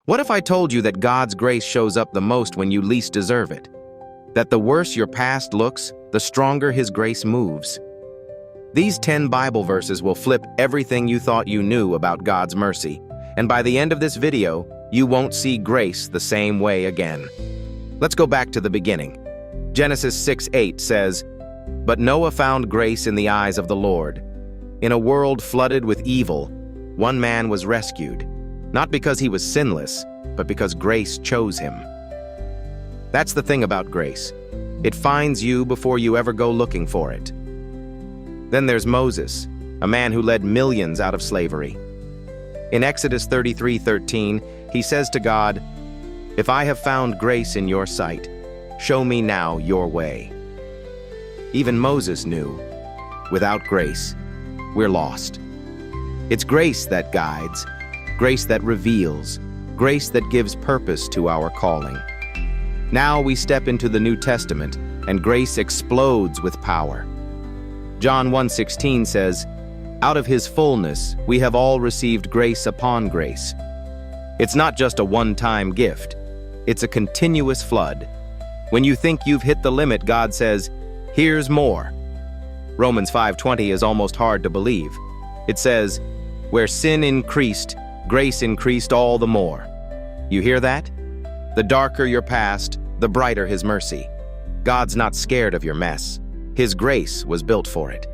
What if I told you that God's grace shows up the most when you least deserve it? That the worse your past looks, the stronger His grace moves. These 10 Bible verses will flip everything you thought you knew about God's mercy, and by the end of this video, you won't see grace the same way again. Let's go back to the beginning. Genesis 6:8 says, "But Noah found grace in the eyes of the Lord. In a world flooded with evil, one man was rescued, not because he was sinless, but because grace chose him." That's the thing about grace. It finds you before you ever go looking for it. Then there's Moses, a man who led millions out of slavery. In Exodus 33:13, he says to God, "If I have found grace in your sight, show me now your way." Even Moses knew, without grace, we're lost. It's grace that guides, grace that reveals, grace that gives purpose to our calling. Now we step into the New Testament, and grace explodes with power. John 1:16 says, "Out of His fullness we have all received grace upon grace." It's not just a one-time gift. It's a continuous flood. When you think you've hit the limit, God says, "Here's more." Romans 5:20 is almost hard to believe. It says, "Where sin increased, grace increased all the more." You hear that? The darker your past, the brighter His mercy. God's not scared of your mess. His grace was built for it.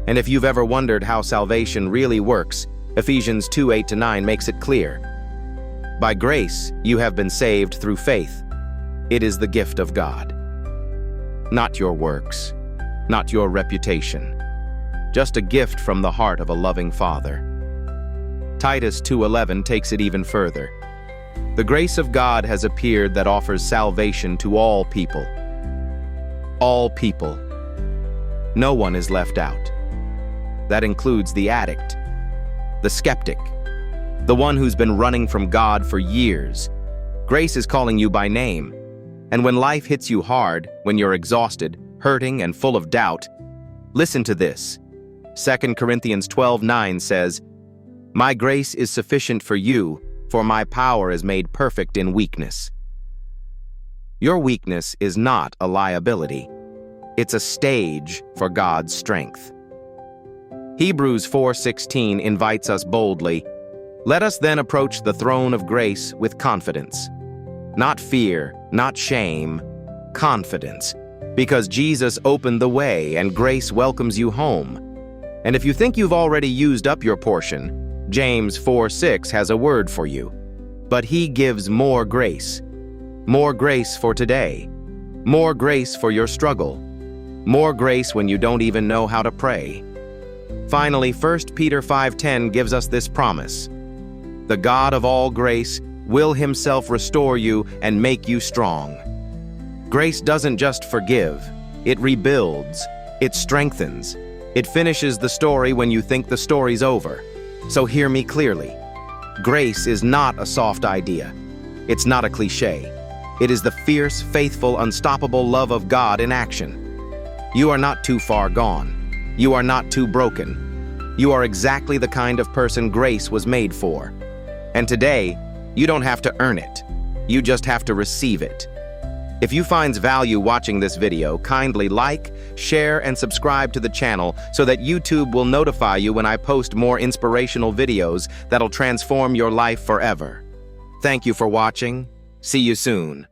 And if you've ever wondered how salvation really works, Ephesians 2:8-9 makes it clear. By grace, you have been saved through faith. It is the gift of God. Not your works, not your reputation. Just a gift from the heart of a loving Father. Titus 2:11 takes it even further. The grace of God has appeared that offers salvation to all people. All people. No one is left out. That includes the addict, the skeptic, the one who's been running from God for years. Grace is calling you by name. And when life hits you hard, when you're exhausted, hurting, and full of doubt, listen to this. 2 Corinthians 12:9 says, "My grace is sufficient for you, for my power is made perfect in weakness." Your weakness is not a liability. It's a stage for God's strength. Hebrews 4:16 invites us boldly, "Let us then approach the throne of grace with confidence." Not fear, not shame, confidence. Because Jesus opened the way and grace welcomes you home. And if you think you've already used up your portion, James 4:6 has a word for you. But He gives more grace. More grace for today. More grace for your struggle. More grace when you don't even know how to pray. Finally, 1 Peter 5:10 gives us this promise. The God of all grace will Himself restore you and make you strong. Grace doesn't just forgive. It rebuilds. It strengthens. It finishes the story when you think the story's over. So hear me clearly. Grace is not a soft idea. It's not a cliché. It is the fierce, faithful, unstoppable love of God in action. You are not too far gone. You are not too broken. You are exactly the kind of person grace was made for. And today, you don't have to earn it. You just have to receive it. If you find value watching this video, kindly like, share, and subscribe to the channel so that YouTube will notify you when I post more inspirational videos that'll transform your life forever. Thank you for watching. See you soon.